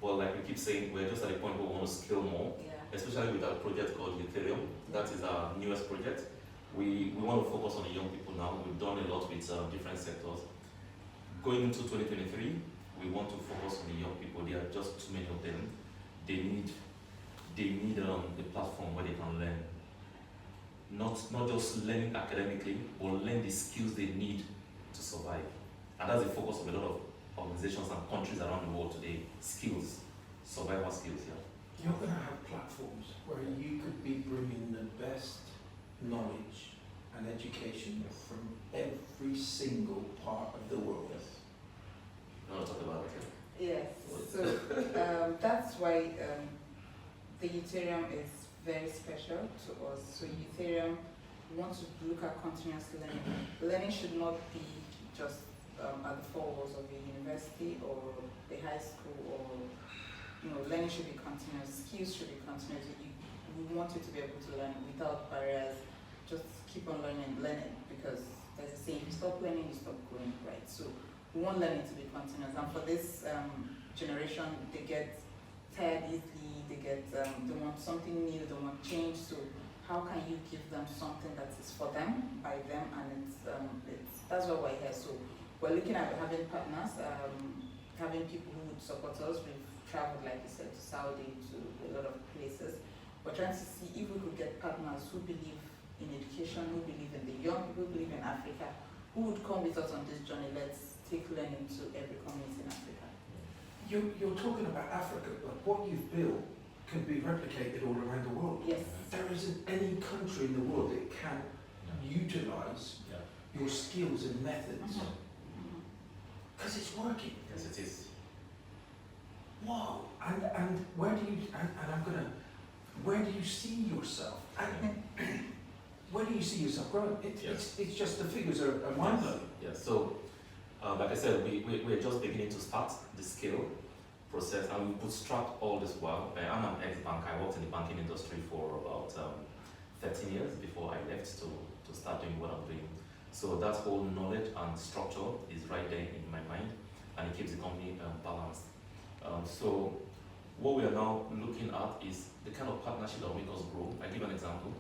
But like we keep saying, we're just at the point where we want to scale more, especially with our project called Ethereum. That is our newest project. We want to focus on the young people now. We've done a lot with different sectors. Going into 2023, we want to focus on the young people. There are just too many of them. They need a platform where they can learn. Not just learning academically, but learn the skills they need to survive. And that's the focus of a lot of organizations and countries around the world today. Skills, survival skills, You're going to have platforms where you could be bringing the best knowledge and education from every single part of the world. Yes. You want to talk about it? Yes. So that's why the Ethereum is very special to us. So Ethereum, we want to look at continuous learning. Learning should not be just at the four walls of a university or a high school, or learning should be continuous. Skills should be continuous. We want you to be able to learn without barriers. Just keep on learning, because there's a saying: you stop learning, you stop growing, right? So we want learning to be continuous. And for this generation, they get tired easily. They want something new. They want change. So how can you give them something that is for them, by them, and it's that's why we're here. So we're looking at having partners, having people who would support us. We've traveled, like you said, to Saudi, to a lot of places. We're trying to see if we could get partners who believe in education, who believe in the young people, who believe in Africa, who would come with us on this journey. Let's take learning to every community in Africa. You're talking about Africa, but what you've built can be replicated all around the world. Yes. There isn't any country in the world that can utilize your skills and methods, because it's working. Yes, it is. Wow. And where do you where do you see yourself? And where do you see yourself growing? It's just the figures are mind blowing. Yes. So, like I said, we're just beginning to start the scale process, and we bootstrapped all this while. I'm an ex-banker. I worked in the banking industry for about 13 years before I left to start doing what I'm doing. So that whole knowledge and structure is right there in my mind, and it keeps the company balanced. So what we are now looking at is the kind of partnership that will make us grow. I give an example.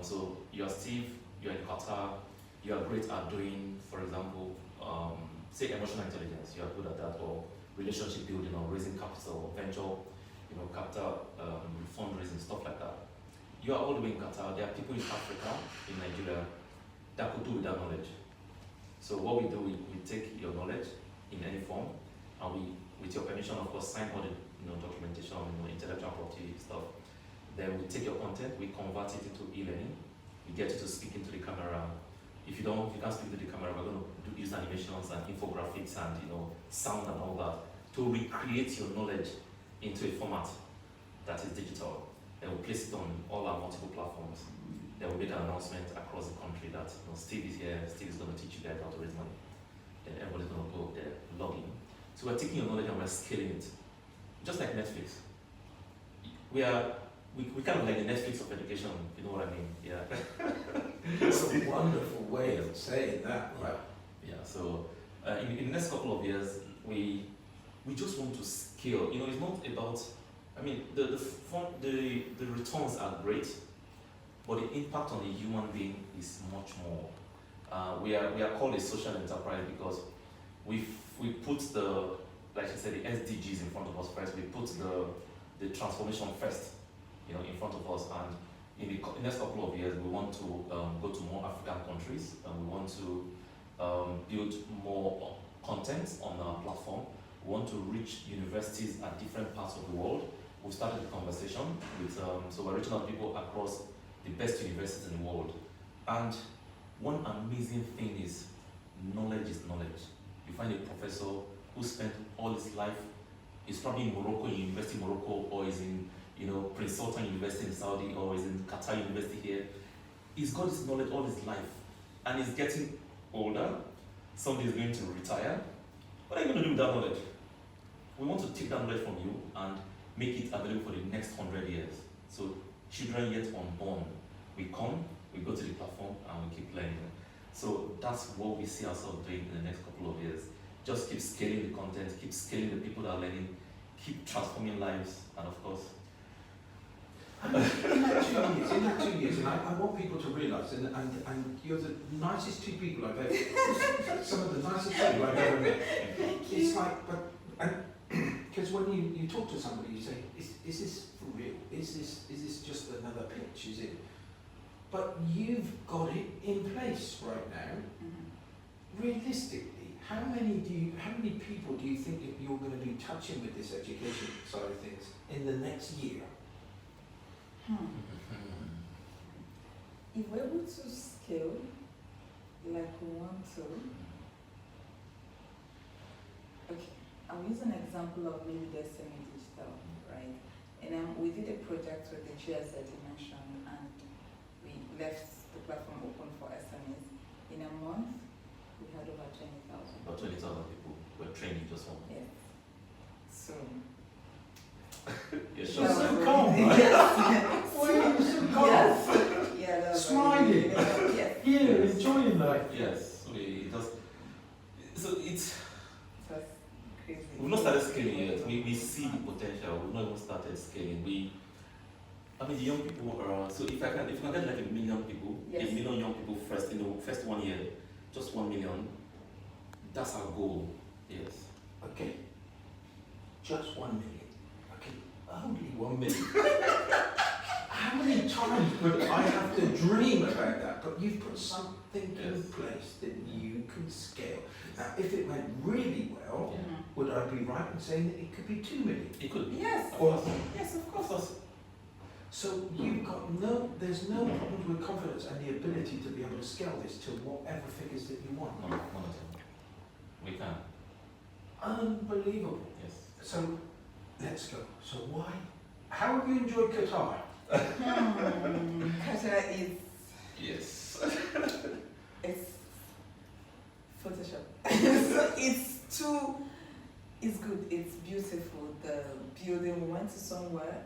So you are Steve, you are in Qatar, you are great at doing, for example, say emotional intelligence, you are good at that, or relationship building, or raising capital, or venture, capital fundraising, stuff like that. You are all the way in Qatar. There are people in Africa, in Nigeria, that could do with that knowledge. So what we do, we take your knowledge in any form, and we, with your permission, of course, sign all the documentation, intellectual property stuff. Then we take your content, we convert it into e-learning. We get you to speak into the camera. If you can't speak to the camera, we're going to use animations and infographics and sound and all that to recreate your knowledge into a format that is digital. Then we place it on all our multiple platforms. Then we make an announcement across the country that Steve is here. Steve is going to teach you guys how to raise money. Then everybody's going to go there, log in. So we're taking your knowledge and we're scaling it, just like Netflix. We kind of like the Netflix of education, you know what I mean? Yeah. That's a wonderful way of saying that, right? Yeah. So in the next couple of years, we just want to scale. It's not about. I mean, the returns are great, but the impact on the human being is much more. We are called a social enterprise because we put like I said, the SDGs in front of us first. We put the transformation first, in front of us, and in the next couple of years, we want to go to more African countries, and we want to build more content on our platform. We want to reach universities at different parts of the world. We've started the conversation with, so we're reaching out to people across the best universities in the world. And one amazing thing is knowledge is knowledge. You find a professor who spent all his life, he's probably in Morocco, in University of Morocco, or is in Prince Sultan University in Saudi, or is in Qatar University here. He's got his knowledge all his life, and he's getting older. Somebody is going to retire. What are you going to do with that knowledge? We want to take that knowledge from you and make it available for the next 100 years. So children yet unborn, we come, we go to the platform, and we keep learning. So that's what we see ourselves doing in the next couple of years. Just keep scaling the content, keep scaling the people that are learning, keep transforming lives, and of course, In that 2 years, and I want people to realise, and you're the nicest two people I've ever, some of the nicest people I've ever met. It's like, because when you talk to somebody, you say, is this for real? Is this just another pitch? Is it? But you've got it in place right now. Realistically, how many people do you think that you're going to be touching with this education side of things in the next year? If we're able to scale like we want to, okay, I'll use an example of maybe the SME digital, right? And we did a project with the GS that you mentioned, and we left the platform open for SMEs. In a month, we had over 20,000. about 20,000 people were trained in just one. Yes. So. You're You're sure? so calm, right? Yes. Why are you so calm? Yes. Yeah, that's Smiling. Yes. Yeah, enjoying life. Yes. So it does. So it's. That's crazy. We've not started scaling yet. We see the potential. We've not even started scaling. I mean, the young people are. So if I can get like 1 million people, Yes. 1 million young people first in the first 1 year, just 1 million. That's our goal. Yes. Okay. Just 1 million. Okay. Only 1 million. How many times would I have to dream about that? But you've put something in Yes. place that you can scale. Now, if it went really well, Yeah. would I be right in saying that it could be 2 million? It could be. Yes. Of course. Yes, of Of course. course. So you've got there's no problems with confidence and the ability to be able to scale this to whatever figures that you want. None of them. We can. Unbelievable. Yes. So let's go. So why? How have you enjoyed Qatar? Qatar is Yes. it's Photoshop. So it's good. It's beautiful. The building. We went to somewhere.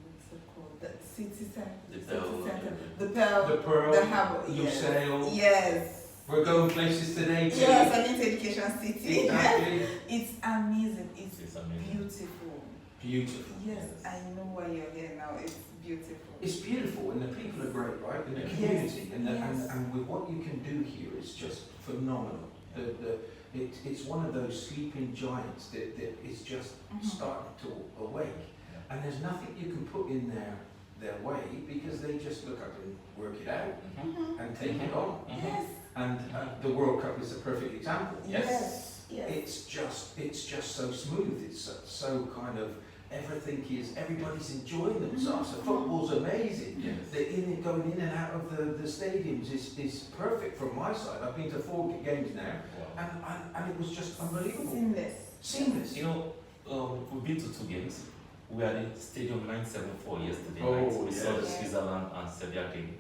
What's it called? The city center. The City Pearl. center. The Pearl. The Pearl, The Harbour. Yes. Lusail. Yes. We're going places today too. Yes, I need education city. Exactly. It's amazing. It's It's amazing. beautiful. Beautiful. Yes, I know why you're here now. It's beautiful. It's beautiful and the people are great, right? And the Yes. community Yes. and with what you can do here is just phenomenal. It's one of those sleeping giants that is just starting to awake. Yeah. And there's nothing you can put in their way because they just look up and work it out Mhm. and take it on. Yes. And the World Cup is a perfect example. Yes. Yes. It's just so smooth. It's so kind of everybody's enjoying themselves. The football's amazing. Yes. Going in and out of the stadiums is perfect from my side. I've been to 4 games now, Wow. and it was just unbelievable. Seamless. Seamless. You know, we've been to 2 games. We were at Stadium 974 yesterday Oh, night. We saw the yes. Switzerland and Serbia game.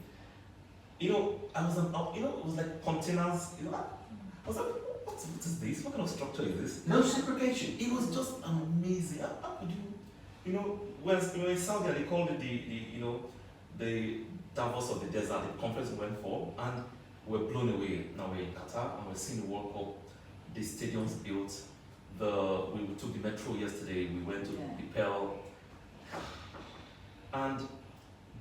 You know, it was like containers. You know, I was like, what is this? What kind of structure is this? No segregation. It was just amazing. How could you know, when in Saudi they called it the Davos of the desert, the conference we went for, and we're blown away. Now we're in Qatar and we're seeing the World Cup, the stadiums built. We took the metro yesterday. We went to the Pearl, and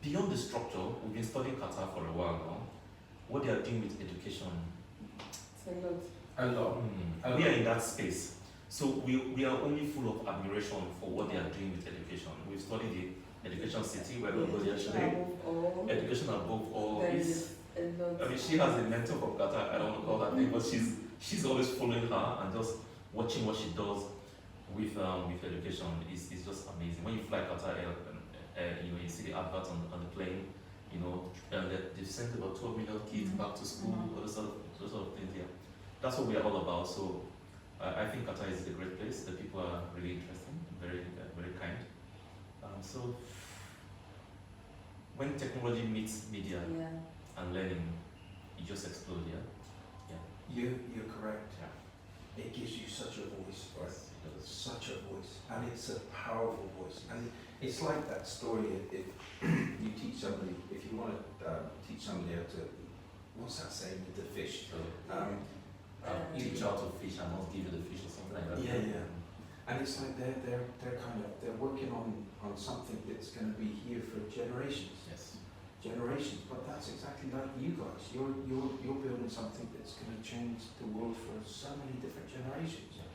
beyond the structure, we've been studying Qatar for a while now. What they are doing with education, It's a lot. A lot. we are in that space. So we are only full of admiration for what they are doing with education. We've studied the education city where we go yesterday. Education above all There is. is a lot. I mean, she has a mentor from Qatar. I don't want to call her name, but she's always following her and just watching what she does with education is just amazing. When you fly Qatar Air, you see the advert on the plane. And they've sent about 12 million kids back to school. Those sort of things. Yeah, that's what we are all about. So I think Qatar is a great place. The people are really interesting, very very kind. So when technology meets media and learning, it just explodes. Yeah. You're correct. Yeah. It gives you such a voice, right? Yes, it does. Such a voice, and it's a powerful voice. And it's like that story. If you teach somebody, if you want to teach somebody how to, what's that saying with the fish? So You teach how to fish and not give you the fish or something like that. Yeah. And it's like they're working on something that's going to be here for generations. Yes. Generations, but that's exactly like you guys. You're building something that's going to change the world for so many different generations. Yeah.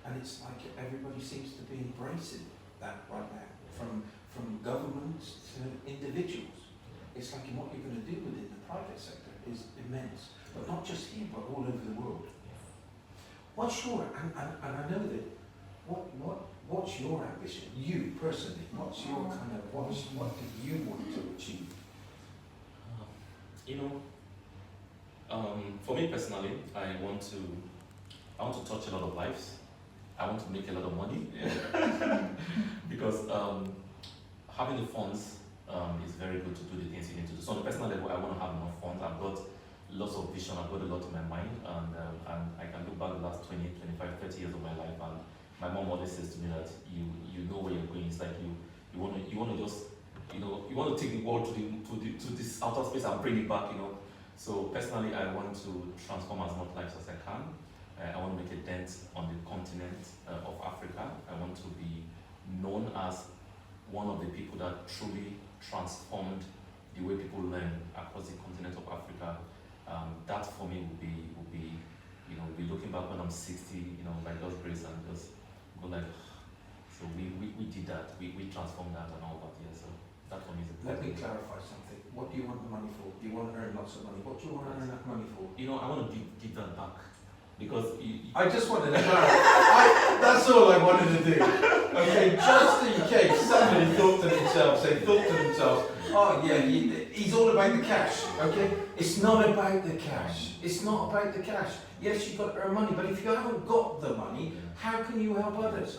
And it's like everybody seems to be embracing that right now, from governments to individuals. It's like what you're going to do within the private sector is immense, but not just here, but all over the world. What's your and I know that what's your ambition? You personally, what's your kind of what do you want to achieve? For me personally, I want to touch a lot of lives. I want to make a lot of money because having the funds is very good to do the things you need to do. So on a personal level, I want to have enough funds. I've got lots of vision. I've got a lot in my mind, and I can look back the last 20, 25, 30 years of my life, and my mom always says to me that you know where you're going. It's like you want to just you want to take the world to this outer space and bring it back. So personally, I want to transform as much lives as I can. I want to make a dent on the continent of Africa. I want to be known as one of the people that truly transformed the way people learn across the continent of Africa. That for me will be looking back when I'm 60, by God's grace, and just go like, so we did that, we transformed that and all that. Yeah, so that for me is important. Let me clarify something. What do you want the money for? Do you want to earn lots of money? What do you want to earn that money for? I want to give that back. Because I just wanted to clarify. That's all I wanted to do. Okay, just in case somebody thought to themselves, oh yeah, he's all about the cash. Okay, it's not about the cash. It's not about the cash. Yes, you've got to earn money, but if you haven't got the money, how can you help others?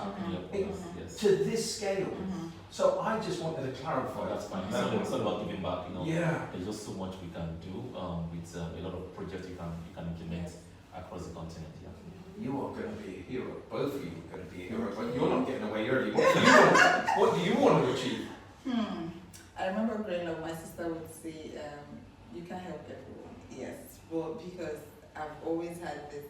Yes. To this scale. So I just wanted to clarify. That's fine. It's not about giving back. Yeah. There's just so much we can do with a lot of projects you can implement across the continent. Yeah. You are going to be a hero. Both of you are going to be a hero, but you're not getting away early. What do you want to achieve? I remember growing up, my sister would say, you can help everyone. Yes, but because I've always had this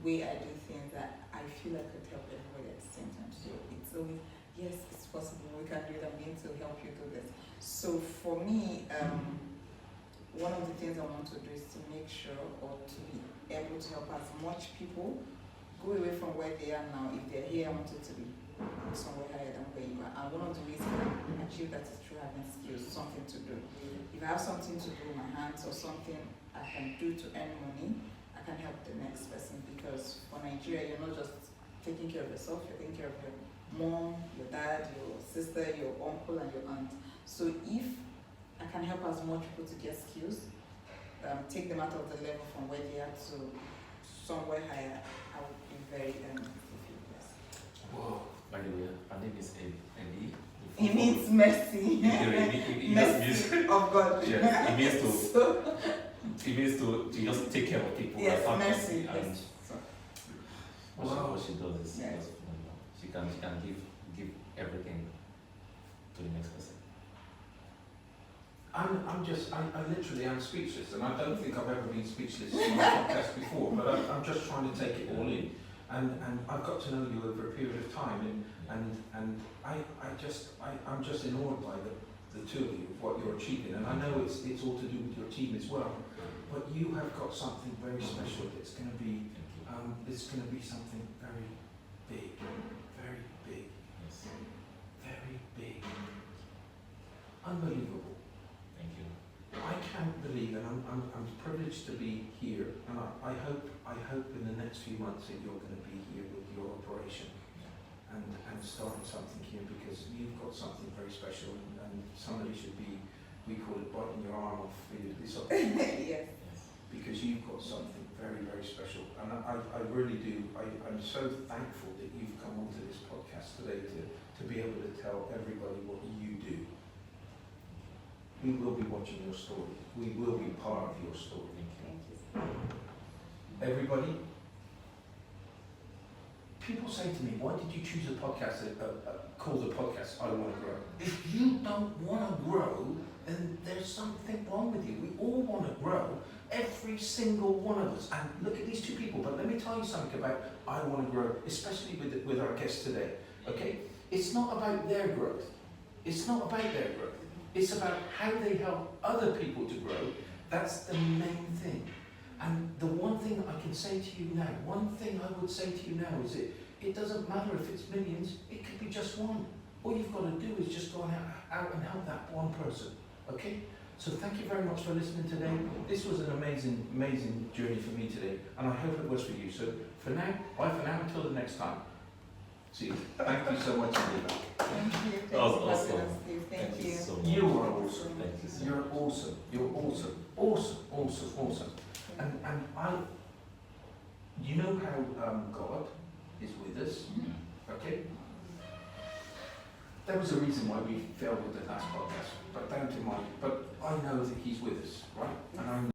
way I do things that I feel I could help everybody at the same time. So it's always, yes, it's possible, we can do it, I'm going to help you do this. So for me, one of the things I want to do is to make sure or to be able to help as much people go away from where they are now. If they're here, I want it to be somewhere higher than where you are. And one of the ways I can achieve that is through having skills, something to do. If I have something to do with my hands or something I can do to earn money, I can help the next person. Because for Nigeria, you're not just taking care of yourself, you're taking care of your mom, your dad, your sister, your uncle, and your aunt. So if I can help as much people to get skills, take them out of the level from where they are to somewhere higher, I would be very fulfilled. Yes. Wow. By the way, her name is Eddie. It means mercy. Mercy of God. Yes, it means to just take care of people. Yes, mercy. And yes. what she does is yes. She can give everything to the next person. I literally am speechless, and I don't think I've ever been speechless in my podcast before, but I'm just trying to take it all in. And I've got to know you over a period of time, and I'm just in awe by the two of you, what you're achieving. And I know it's all to do with your team as well, but you have got something very special that's going to be something very big, very big, very big, unbelievable. I can't believe, and I'm privileged to be here, and I hope in the next few months that you're going to be here with your operation and starting something here, because you've got something very special, and somebody should be, we call it biting your arm off for this opportunity. Yes. Because you've got something very, very special, and I really do. I'm so thankful that you've come onto this podcast today to be able to tell everybody what you do. We will be watching your story. We will be part of your story. Thank you. Everybody, people say to me, why did you choose a podcast called the podcast I Want to Grow? If you don't want to grow, then there's something wrong with you. We all want to grow. every single one of us, and look at these two people, but let me tell you something about I want to grow, especially with our guests today, okay? It's not about their growth. It's not about their growth. It's about how they help other people to grow. That's the main thing. And the one thing I can say to you now, one thing I would say to you now is it doesn't matter if it's millions, it could be just one. All you've got to do is just go out and help that one person, okay? So thank you very much for listening today. This was an amazing, amazing journey for me today, and I hope it was for you. So for now, bye for now, until the next time. See you. Thank you so much indeed. Thank you. That was Thanks for awesome. having us, Steve. Thank you. so much. You are awesome. Thank you so You're much. awesome. You're awesome. Awesome. Awesome. Awesome. And you know how God is with us, okay? There was a reason why we failed with the last podcast, but I know that He's with us, right? And I